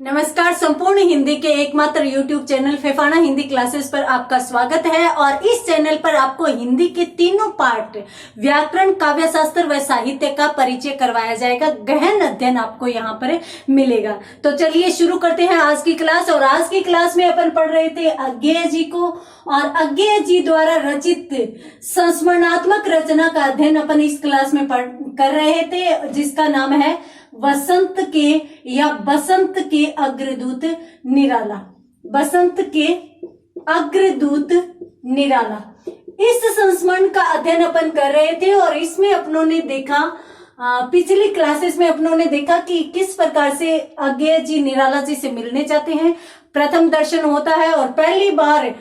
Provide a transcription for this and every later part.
नमस्कार। संपूर्ण हिंदी के एकमात्र YouTube channel Phephana Hindi classes पर आपका स्वागत है। और इस चैनल पर आपको हिंदी के तीनों पार्ट व्याकरण, काव्य शास्त्र व साहित्य का परिचय करवाया जाएगा। गहन अध्ययन आपको यहाँ पर मिलेगा। तो चलिए शुरू करते हैं आज की क्लास। और आज की क्लास में अपन पढ़ रहे थे अज्ञेय जी को, और अज्ञेय जी द्वारा रचित संस्मरणात्मक रचना का अध्ययन अपन इस क्लास में कर रहे थे, जिसका नाम है वसंत के या बसंत के अग्रदूत निराला। बसंत के अग्रदूत निराला, इस संस्मरण का अध्ययन अपन कर रहे थे। और इसमें अपनों ने देखा, पिछली क्लासेस में अपनों ने देखा कि किस प्रकार से अज्ञेय जी निराला जी से मिलने जाते हैं। प्रथम दर्शन होता है और पहली बार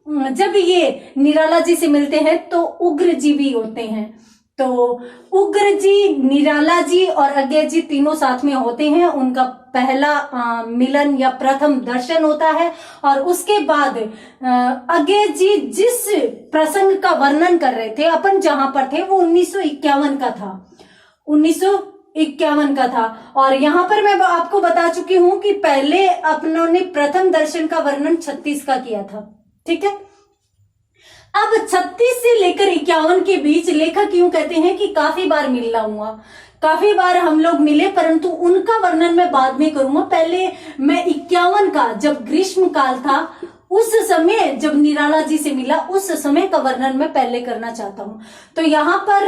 जब ये निराला जी से मिलते हैं तो उग्र जी भी होते हैं। तो उग्र जी, निराला जी और अज्ञेय जी तीनों साथ में होते हैं। उनका पहला मिलन या प्रथम दर्शन होता है। और उसके बाद अज्ञेय जी जिस प्रसंग का वर्णन कर रहे थे, अपन जहां पर थे वो 1951 का था। 1951 का था। और यहाँ पर मैं आपको बता चुकी हूं कि पहले अपनों ने प्रथम दर्शन का वर्णन 36 का किया था। ठीक है। अब 36 से लेकर 51 के बीच लेखक यूं कहते हैं कि काफी बार मिलना हुआ, काफी बार हम लोग मिले, परंतु उनका वर्णन मैं बाद में करूंगा। पहले मैं 51 का, जब ग्रीष्म काल था उस समय जब निराला जी से मिला, उस समय का वर्णन मैं पहले करना चाहता हूं। तो यहाँ पर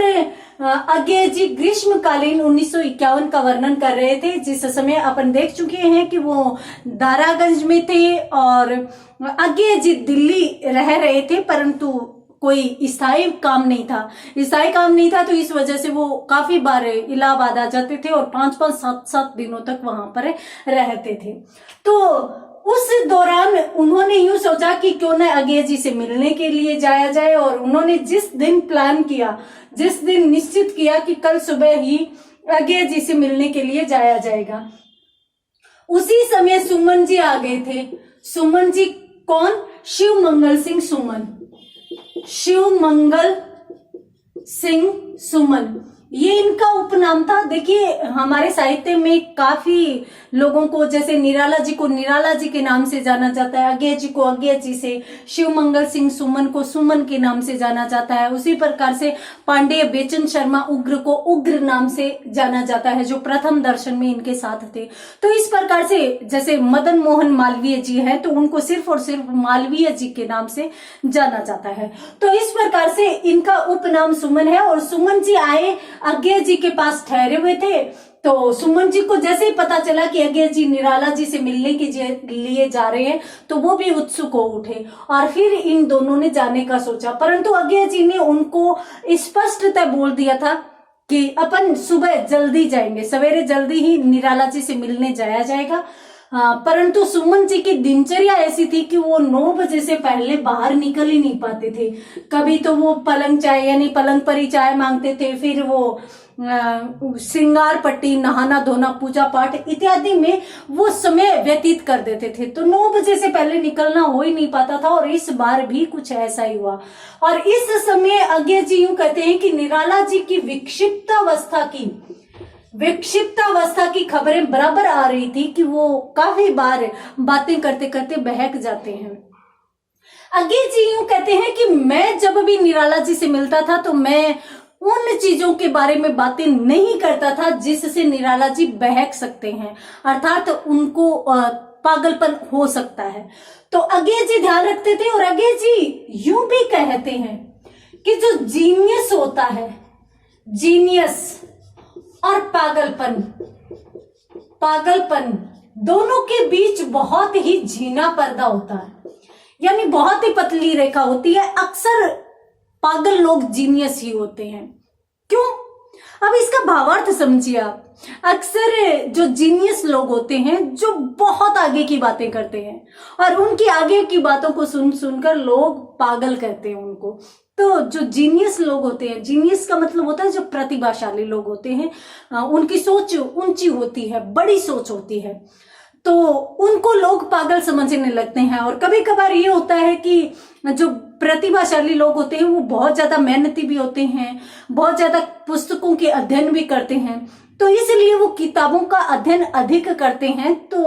अज्ञेय जी ग्रीष्मकालीन 1951 का वर्णन कर रहे थे, जिस समय अपन देख चुके हैं कि वो दारागंज में थे। और अज्ञेय जी दिल्ली रह रहे थे, परंतु कोई स्थायी काम नहीं था। स्थायी काम नहीं था तो इस वजह से वो काफी बार इलाहाबाद आ जाते थे और 5-5, 7-7 दिनों तक वहां पर रहते थे। तो उस दौरान उन्होंने यूं सोचा कि क्यों न अज्ञेय जी से मिलने के लिए जाया जाए। और उन्होंने जिस दिन प्लान किया, जिस दिन निश्चित किया कि कल सुबह ही अज्ञेय जी से मिलने के लिए जाया जाएगा, उसी समय सुमन जी आ गए थे। सुमन जी कौन? शिव मंगल सिंह सुमन। शिव मंगल सिंह सुमन, ये इनका उपनाम था। देखिए हमारे साहित्य में काफी लोगों को, जैसे निराला जी को निराला जी के नाम से जाना जाता है, अज्ञेय जी को अज्ञेय जी से, शिव मंगल सिंह सुमन को सुमन के नाम से जाना जाता है। उसी प्रकार से पांडेय बेचन शर्मा उग्र को उग्र नाम से जाना जाता है, जो प्रथम दर्शन में इनके साथ थे। तो इस प्रकार से जैसे मदन मोहन मालवीय जी हैं तो उनको सिर्फ और सिर्फ मालवीय जी के नाम से जाना जाता है। तो इस प्रकार से इनका उपनाम सुमन है। और सुमन जी आए, अज्ञेय जी के पास ठहरे हुए थे। तो सुमन जी को जैसे ही पता चला कि अज्ञेय जी निराला जी से मिलने के लिए जा रहे हैं तो वो भी उत्सुक हो उठे और फिर इन दोनों ने जाने का सोचा। परंतु अज्ञेय जी ने उनको स्पष्टतः बोल दिया था कि अपन सुबह जल्दी जाएंगे, सवेरे जल्दी ही निराला जी से मिलने जाया जाएगा। परंतु सुमन जी की दिनचर्या ऐसी थी कि वो 9 बजे से पहले बाहर निकल ही नहीं पाते थे। कभी तो वो पलंग चाय यानी पलंग पर ही चाय मांगते थे, फिर वो श्रृंगार पट्टी, नहाना धोना, पूजा पाठ इत्यादि में वो समय व्यतीत कर देते थे। तो 9 बजे से पहले निकलना हो ही नहीं पाता था। और इस बार भी कुछ ऐसा ही हुआ। और इस समय अज्ञेय जी यूं कहते हैं कि निराला जी की विक्षिप्तावस्था की खबरें बराबर आ रही थी कि वो काफी बार बातें करते करते बहक जाते हैं। अज्ञेय जी यूं कहते हैं कि मैं जब भी निराला जी से मिलता था तो मैं उन चीजों के बारे में बातें नहीं करता था जिससे निराला जी बहक सकते हैं, अर्थात उनको पागलपन हो सकता है। तो अज्ञेय जी ध्यान रखते थे। और अज्ञेय जी यूं भी कहते हैं कि जो जीनियस होता है, जीनियस और पागलपन दोनों के बीच बहुत ही झीना पर्दा होता है, यानी बहुत ही पतली रेखा होती है। अक्सर पागल लोग जीनियस ही होते हैं। क्यों? अब इसका भावार्थ समझिए आप। अक्सर जो जीनियस लोग होते हैं जो बहुत आगे की बातें करते हैं और उनकी आगे की बातों को सुनकर लोग पागल कहते हैं उनको। तो जो जीनियस लोग होते हैं, जीनियस का मतलब होता है जो प्रतिभाशाली लोग होते हैं, उनकी सोच ऊंची होती है, बड़ी सोच होती है, तो उनको लोग पागल समझने लगते हैं। और कभी कभार ये होता है कि जो प्रतिभाशाली लोग होते हैं वो बहुत ज्यादा मेहनती भी होते हैं, बहुत ज्यादा पुस्तकों के अध्ययन भी करते हैं, तो इसलिए वो किताबों का अध्ययन अधिक करते हैं, तो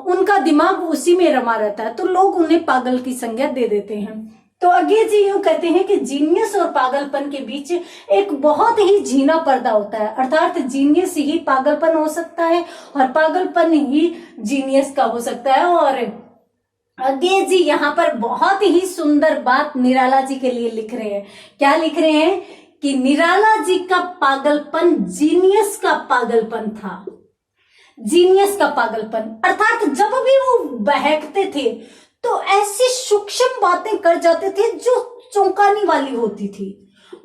उनका दिमाग उसी में रमा रहता है, तो लोग उन्हें पागल की संज्ञा दे देते हैं। तो आगे जी यूं कहते हैं कि जीनियस और पागलपन के बीच एक बहुत ही झीना पर्दा होता है, अर्थात जीनियस ही पागलपन हो सकता है और पागलपन ही जीनियस का हो सकता है। और आगे जी यहाँ पर बहुत ही सुंदर बात निराला जी के लिए लिख रहे हैं। क्या लिख रहे हैं कि निराला जी का पागलपन जीनियस का पागलपन था, जीनियस का पागलपन, अर्थात जब भी वो बहकते थे तो ऐसी सूक्ष्म बातें कर जाते थे जो चौंकाने वाली होती थी,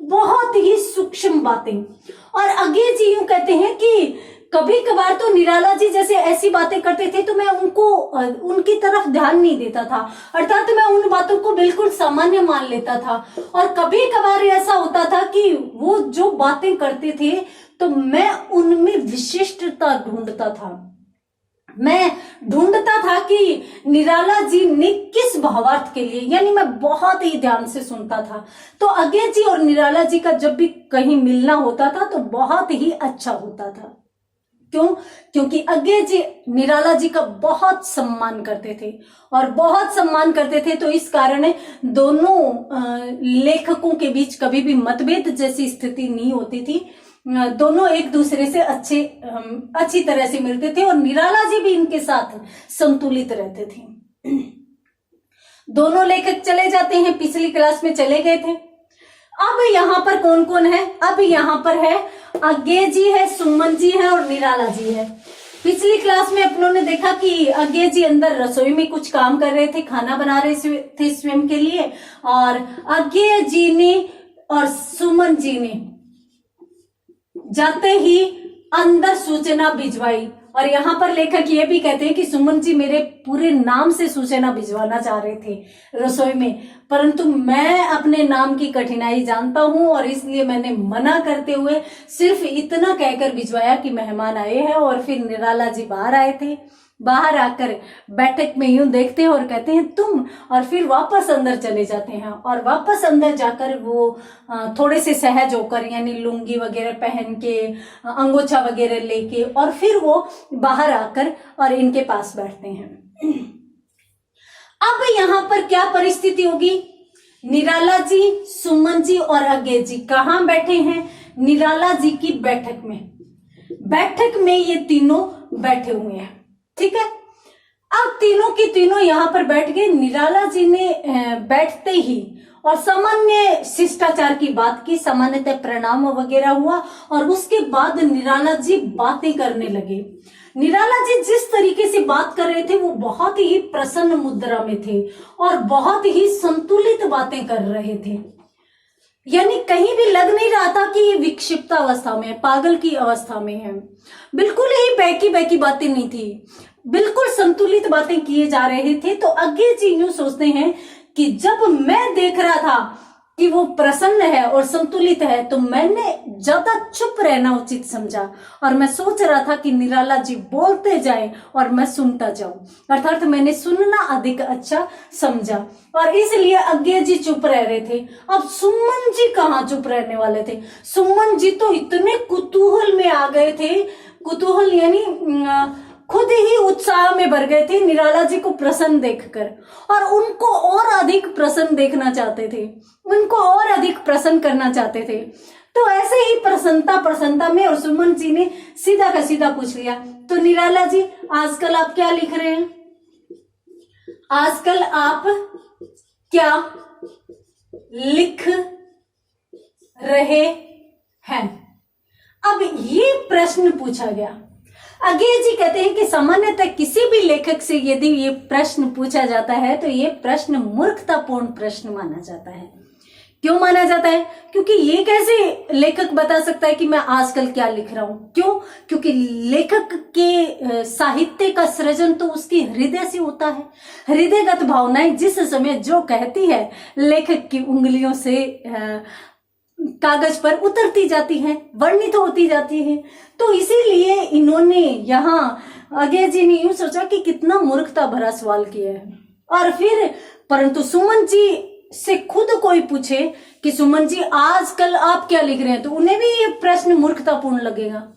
बहुत ही सूक्ष्म बातें। और आगे जी यूं कहते हैं कि कभी कभार तो निराला जी जैसे ऐसी बातें करते थे तो मैं उनकी तरफ ध्यान नहीं देता था, अर्थात मैं उन बातों को बिल्कुल सामान्य मान लेता था। और कभी कभार ऐसा होता था कि वो जो बातें करते थे तो मैं उनमें विशिष्टता ढूंढता था, मैं ढूंढता था कि निराला जी ने किस भावार्थ के लिए, यानी मैं बहुत ही ध्यान से सुनता था। तो आगे जी और निराला जी का जब भी कहीं मिलना होता था तो बहुत ही अच्छा होता था। क्यों? क्योंकि आगे जी निराला जी का बहुत सम्मान करते थे और बहुत सम्मान करते थे, तो इस कारण दोनों लेखकों के बीच कभी भी मतभेद जैसी स्थिति नहीं होती थी, दोनों एक दूसरे से अच्छी तरह से मिलते थे और निराला जी भी इनके साथ संतुलित रहते थे। दोनों लेखक चले जाते हैं, पिछली क्लास में चले गए थे। अब यहाँ पर कौन कौन है? अब यहाँ पर है आगे जी है, सुमन जी है और निराला जी है। पिछली क्लास में अपनों ने देखा कि आगे जी अंदर रसोई में कुछ काम कर रहे थे, खाना बना रहे थे स्वयं के लिए, और आगे जी ने और सुमन जी ने जाते ही अंदर सूचना भिजवाई। और यहाँ पर लेखक ये भी कहते हैं कि सुमन जी मेरे पूरे नाम से सूचना भिजवाना चाह रहे थे रसोई में, परंतु मैं अपने नाम की कठिनाई जानता हूं और इसलिए मैंने मना करते हुए सिर्फ इतना कहकर भिजवाया कि मेहमान आए हैं। और फिर निराला जी बाहर आए थे, बाहर आकर बैठक में यूं देखते हैं और कहते हैं तुम, और फिर वापस अंदर चले जाते हैं। और वापस अंदर जाकर वो थोड़े से सहज होकर, यानी लुंगी वगैरह पहन के, अंगोछा वगैरह लेके, और फिर वो बाहर आकर और इनके पास बैठते हैं। अब यहाँ पर क्या परिस्थिति होगी? निराला जी, सुमन जी और आगे जी कहाँ बैठे हैं? निराला जी की बैठक में। बैठक में ये तीनों बैठे हुए हैं, ठीक है। अब तीनों की तीनों यहाँ पर बैठ गए। निराला जी ने बैठते ही और सामान्य शिष्टाचार की बात की, सामान्यतः प्रणाम वगैरह हुआ और उसके बाद निराला जी बातें करने लगे। निराला जी जिस तरीके से बात कर रहे थे वो बहुत ही प्रसन्न मुद्रा में थे और बहुत ही संतुलित बातें कर रहे थे, यानी कहीं भी लग नहीं रहा था कि ये विक्षिप्त अवस्था में, पागल की अवस्था में है। बिल्कुल ही बहकी बहकी बातें नहीं थी, बिल्कुल संतुलित बातें किए जा रहे थे। तो आगे जी यूं सोचते हैं कि जब मैं देख रहा था कि वो प्रसन्न है और संतुलित है तो मैंने ज्यादा चुप रहना उचित समझा और मैं सोच रहा था कि निराला जी बोलते जाए और मैं सुनता जाऊं, अर्थात मैंने सुनना अधिक अच्छा समझा और इसलिए आगे जी चुप रह रहे थे। अब सुमन जी कहाँ चुप रहने वाले थे? सुमन जी तो इतने कुतूहल में आ गए थे, कुतूहल यानी खुद ही उत्साह में भर गए थे निराला जी को प्रसन्न देखकर, और उनको और अधिक प्रसन्न देखना चाहते थे, उनको और अधिक प्रसन्न करना चाहते थे। तो ऐसे ही प्रसन्नता में और सुमन जी ने सीधा का सीधा पूछ लिया, तो निराला जी आजकल आप क्या लिख रहे हैं? आजकल आप क्या लिख रहे हैं? अब ये प्रश्न पूछा गया। आगे जी कहते हैं कि सामान्यतः किसी भी लेखक से यदि ये प्रश्न पूछा जाता है तो ये प्रश्न मूर्खतापूर्ण प्रश्न माना जाता है। क्यों माना जाता है? क्योंकि ये कैसे लेखक बता सकता है कि मैं आजकल क्या लिख रहा हूं? क्यों? क्योंकि लेखक के साहित्य का सृजन तो उसकी हृदय से होता है। हृदयगत भावनाएं जिस समय जो कहती है लेखक की उंगलियों से कागज पर उतरती जाती हैं, वर्णित होती जाती हैं। तो इसीलिए इन्होंने यहाँ आगे जी ने यूं सोचा कि कितना मूर्खता भरा सवाल किया है। और फिर परंतु सुमन जी से खुद कोई पूछे कि सुमन जी आजकल आप क्या लिख रहे हैं, तो उन्हें भी ये प्रश्न मूर्खतापूर्ण लगेगा।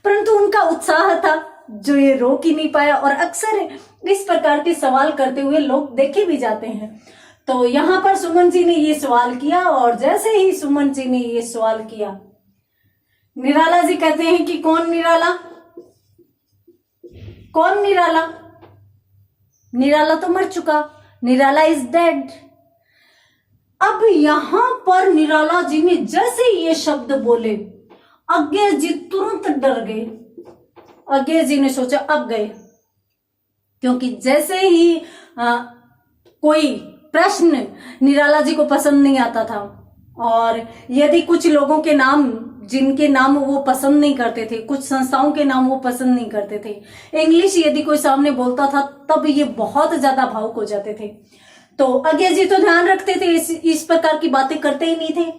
परंतु उनका उत्साह था जो ये रोक ही नहीं पाया। और अक्सर इस प्रकार के सवाल करते हुए लोग देखे भी जाते हैं। तो यहाँ पर सुमन जी ने ये सवाल किया, और जैसे ही सुमन जी ने ये सवाल किया, निराला जी कहते हैं कि कौन निराला, कौन निराला? निराला तो मर चुका, निराला इज डेड। अब यहां पर निराला जी ने जैसे ये शब्द बोले, अज्ञे जी तुरंत डर गए। अज्ञे जी ने सोचा अब गए, क्योंकि जैसे ही कोई प्रश्न निराला जी को पसंद नहीं आता था, और यदि कुछ लोगों के नाम, जिनके नाम वो पसंद नहीं करते थे, कुछ संस्थाओं के नाम वो पसंद नहीं करते थे, इंग्लिश यदि कोई सामने बोलता था, तब ये बहुत ज्यादा भावुक हो जाते थे। तो अज्ञे जी तो ध्यान रखते थे, इस प्रकार की बातें करते ही नहीं थे।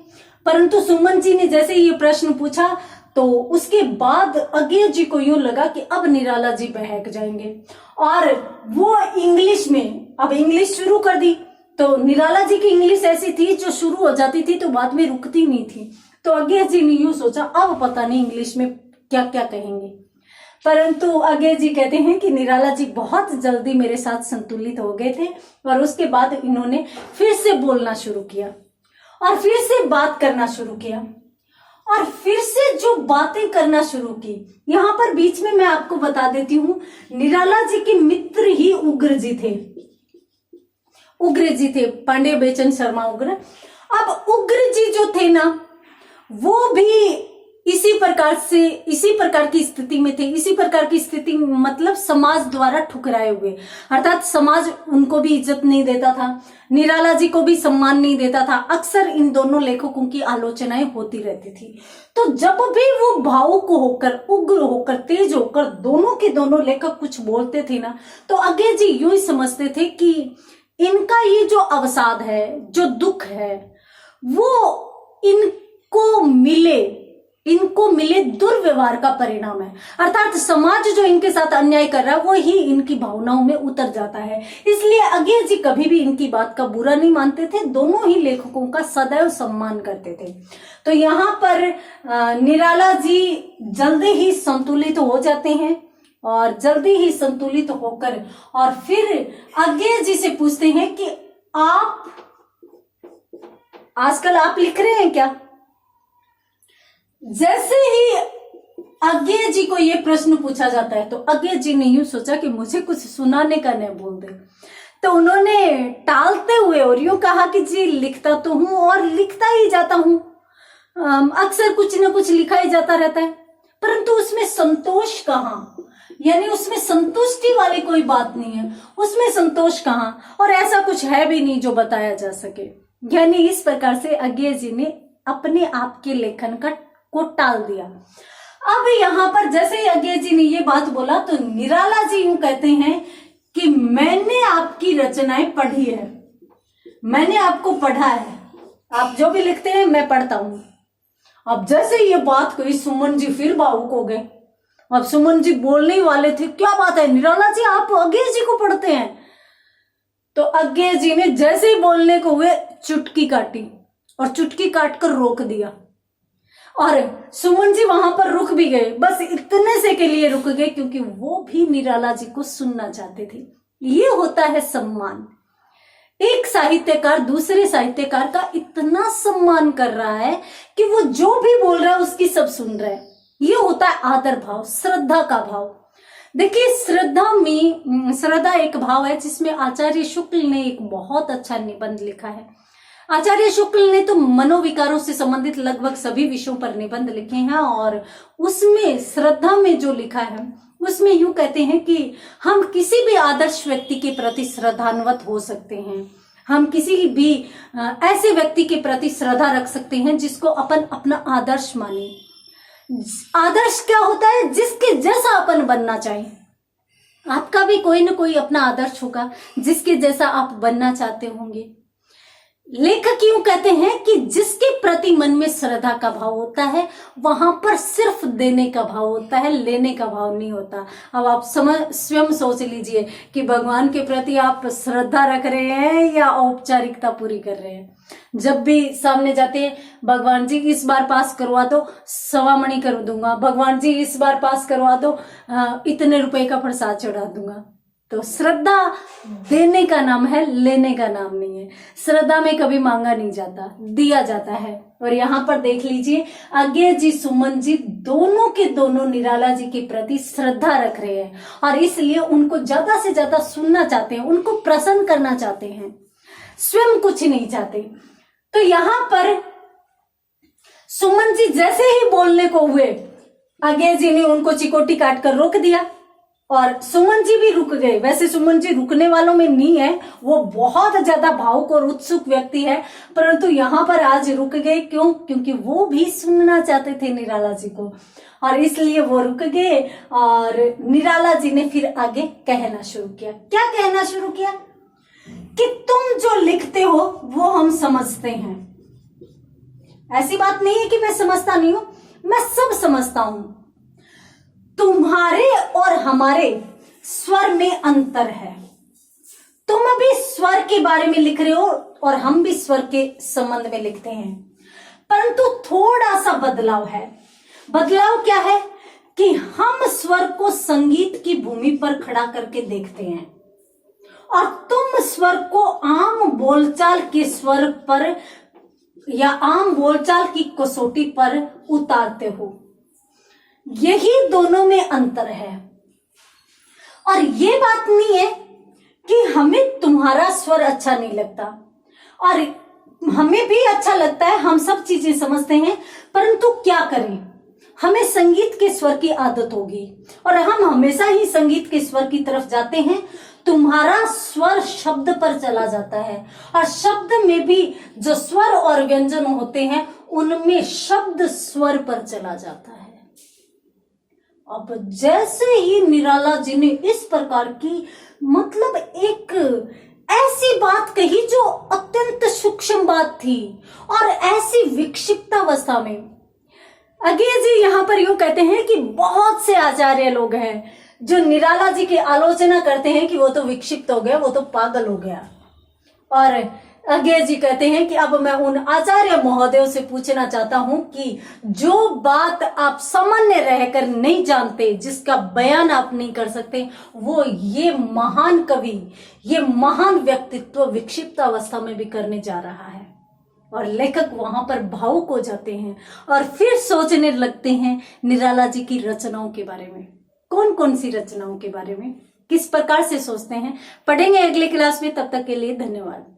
परंतु सुमन जी ने जैसे ये प्रश्न पूछा, तो उसके बाद अज्ञे जी को यूं लगा कि अब निराला जी बहक जाएंगे, और वो इंग्लिश में अब इंग्लिश शुरू कर दी। तो निराला जी की इंग्लिश ऐसी थी जो शुरू हो जाती थी तो बाद में रुकती नहीं थी। तो अज्ञे जी ने यूं सोचा अब पता नहीं इंग्लिश में क्या क्या कहेंगे। परंतु अज्ञे जी कहते हैं कि निराला जी बहुत जल्दी मेरे साथ संतुलित हो गए थे, और उसके बाद इन्होंने फिर से बोलना शुरू किया, और फिर से बात करना शुरू किया, और फिर से जो बातें करना शुरू की। यहां पर बीच में मैं आपको बता देती हूं, निराला जी के मित्र ही उग्र जी थे। उग्र जी थे, पांडे बेचन शर्मा उग्र। अब उग्र जी जो थे ना, वो भी इसी प्रकार की स्थिति में थे। इसी प्रकार की स्थिति मतलब समाज द्वारा ठुकराए हुए, अर्थात समाज उनको भी इज्जत नहीं देता था, निराला जी को भी सम्मान नहीं देता था। अक्सर इन दोनों लेखकों की आलोचनाएं होती रहती थी। तो जब भी वो भावुक होकर, उग्र होकर, तेज होकर दोनों के दोनों लेखक कुछ बोलते थे ना, तो अज्ञे जी यूं ही समझते थे कि इनका ये जो अवसाद है, जो दुख है, वो इनको मिले दुर्व्यवहार का परिणाम है। अर्थात समाज जो इनके साथ अन्याय कर रहा है वो ही इनकी भावनाओं में उतर जाता है। इसलिए अज्ञे जी कभी भी इनकी बात का बुरा नहीं मानते थे, दोनों ही लेखकों का सदैव सम्मान करते थे। तो यहाँ पर निराला जी जल्दी ही संतुलित हो जाते हैं, और जल्दी ही संतुलित होकर और फिर अज्ञे जी से पूछते हैं कि आप आजकल आप लिख रहे हैं क्या? जैसे ही अज्ञे जी को यह प्रश्न पूछा जाता है, तो अज्ञे जी ने यूं सोचा कि मुझे कुछ सुनाने का नहीं बोल दे। तो उन्होंने टालते हुए और यूं कहा कि जी लिखता तो हूं और लिखता ही जाता हूं, अक्सर कुछ न कुछ लिखा ही जाता रहता है, परंतु उसमें संतोष कहाँ, यानी उसमें संतुष्टि वाली कोई बात नहीं है, उसमें संतोष कहाँ, और ऐसा कुछ है भी नहीं जो बताया जा सके। यानी इस प्रकार से अज्ञे जी ने अपने आप के लेखन को टाल दिया। अब यहाँ पर जैसे ही अज्ञे जी ने ये बात बोला, तो निराला जी यूं कहते हैं कि मैंने आपकी रचनाएं पढ़ी है, मैंने आपको पढ़ा है, आप जो भी लिखते हैं मैं पढ़ता हूं। अब जैसे ये बात कही, सुमन जी फिर भावुक हो गए। अब सुमन जी बोलने ही वाले थे, क्या बात है निराला जी, आप अज्ञे जी को पढ़ते हैं? तो अज्ञे जी ने जैसे ही बोलने को हुए चुटकी काटी, और चुटकी काटकर रोक दिया, और सुमन जी वहां पर रुक भी गए। बस इतने से के लिए रुक गए, क्योंकि वो भी निराला जी को सुनना चाहते थे। ये होता है सम्मान। एक साहित्यकार दूसरे साहित्यकार का इतना सम्मान कर रहा है कि वो जो भी बोल रहा है उसकी सब सुन रहा है। ये होता है आदर भाव, श्रद्धा का भाव। देखिए, श्रद्धा एक भाव है जिसमें आचार्य शुक्ल ने एक बहुत अच्छा निबंध लिखा है। आचार्य शुक्ल ने तो मनोविकारों से संबंधित लगभग सभी विषयों पर निबंध लिखे हैं, और उसमें श्रद्धा में जो लिखा है उसमें यूं कहते हैं कि हम किसी भी आदर्श व्यक्ति के प्रति श्रद्धान्वित हो सकते हैं, हम किसी भी ऐसे व्यक्ति के प्रति श्रद्धा रख सकते हैं जिसको अपन अपना आदर्श माने। आदर्श क्या होता है? जिसके जैसा अपन बनना चाहे। आपका भी कोई ना कोई अपना आदर्श होगा जिसके जैसा आप बनना चाहते होंगे। लेखक यूं कहते हैं कि जिसके प्रति मन में श्रद्धा का भाव होता है वहां पर सिर्फ देने का भाव होता है, लेने का भाव नहीं होता। अब आप स्वयं सोच लीजिए कि भगवान के प्रति आप श्रद्धा रख रहे हैं या औपचारिकता पूरी कर रहे हैं। जब भी सामने जाते हैं, भगवान जी इस बार पास करवा दो, 1.25 मणि कर दूंगा, भगवान जी इस बार पास करवा दो, इतने रुपए का प्रसाद चढ़ा दूंगा। तो श्रद्धा देने का नाम है, लेने का नाम नहीं है। श्रद्धा में कभी मांगा नहीं जाता, दिया जाता है। और यहाँ पर देख लीजिए, अज्ञेय जी, सुमन जी दोनों के दोनों निराला जी के प्रति श्रद्धा रख रहे हैं और इसलिए उनको ज्यादा से ज्यादा सुनना चाहते हैं, उनको प्रसन्न करना चाहते हैं, स्वयं कुछ नहीं चाहते। तो यहाँ पर सुमन जी जैसे ही बोलने को हुए, अज्ञेय जी ने उनको चिकोटी काट कर रोक दिया और सुमन जी भी रुक गए। वैसे सुमन जी रुकने वालों में नहीं है, वो बहुत ज्यादा भावुक और उत्सुक व्यक्ति है, परंतु यहाँ पर आज रुक गए। क्यों? क्योंकि वो भी सुनना चाहते थे निराला जी को और इसलिए वो रुक गए। और निराला जी ने फिर आगे कहना शुरू किया। क्या कहना शुरू किया? कि तुम जो लिखते हो वो हम समझते हैं। ऐसी बात नहीं है कि मैं समझता नहीं हूं, मैं सब समझता हूं। तुम्हारे और हमारे स्वर में अंतर है। तुम भी स्वर के बारे में लिख रहे हो और हम भी स्वर के संबंध में लिखते हैं, परंतु थोड़ा सा बदलाव है। बदलाव क्या है? कि हम स्वर को संगीत की भूमि पर खड़ा करके देखते हैं और तुम स्वर को आम बोलचाल के स्वर पर या आम बोलचाल की कसौटी पर उतारते हो। यही दोनों में अंतर है। और ये बात नहीं है कि हमें तुम्हारा स्वर अच्छा नहीं लगता और हमें भी अच्छा लगता है, हम सब चीजें समझते हैं, परंतु क्या करें, हमें संगीत के स्वर की आदत होगी और हम हमेशा ही संगीत के स्वर की तरफ जाते हैं। तुम्हारा स्वर शब्द पर चला जाता है और शब्द में भी जो स्वर और व्यंजन होते हैं उनमें शब्द स्वर पर चला जाता है। अब जैसे ही निराला जी ने इस प्रकार की मतलब एक ऐसी बात कही जो अत्यंत सूक्ष्म बात थी और ऐसी विक्षिप्तावस्था में, अज्ञेय जी यहाँ पर यूं कहते हैं कि बहुत से आचार्य लोग हैं जो निराला जी की आलोचना करते हैं कि वो तो विक्षिप्त हो गया, वो तो पागल हो गया। और अज्ञेय जी कहते हैं कि अब मैं उन आचार्य महोदयों से पूछना चाहता हूं कि जो बात आप सामान्य रहकर नहीं जानते, जिसका बयान आप नहीं कर सकते, वो ये महान कवि, ये महान व्यक्तित्व विक्षिप्त अवस्था में भी करने जा रहा है। और लेखक वहां पर भावुक हो जाते हैं और फिर सोचने लगते हैं निराला जी की रचनाओं के बारे में। कौन कौन सी रचनाओं के बारे में, किस प्रकार से सोचते हैं, पढ़ेंगे अगले क्लास में। तब तक के लिए धन्यवाद।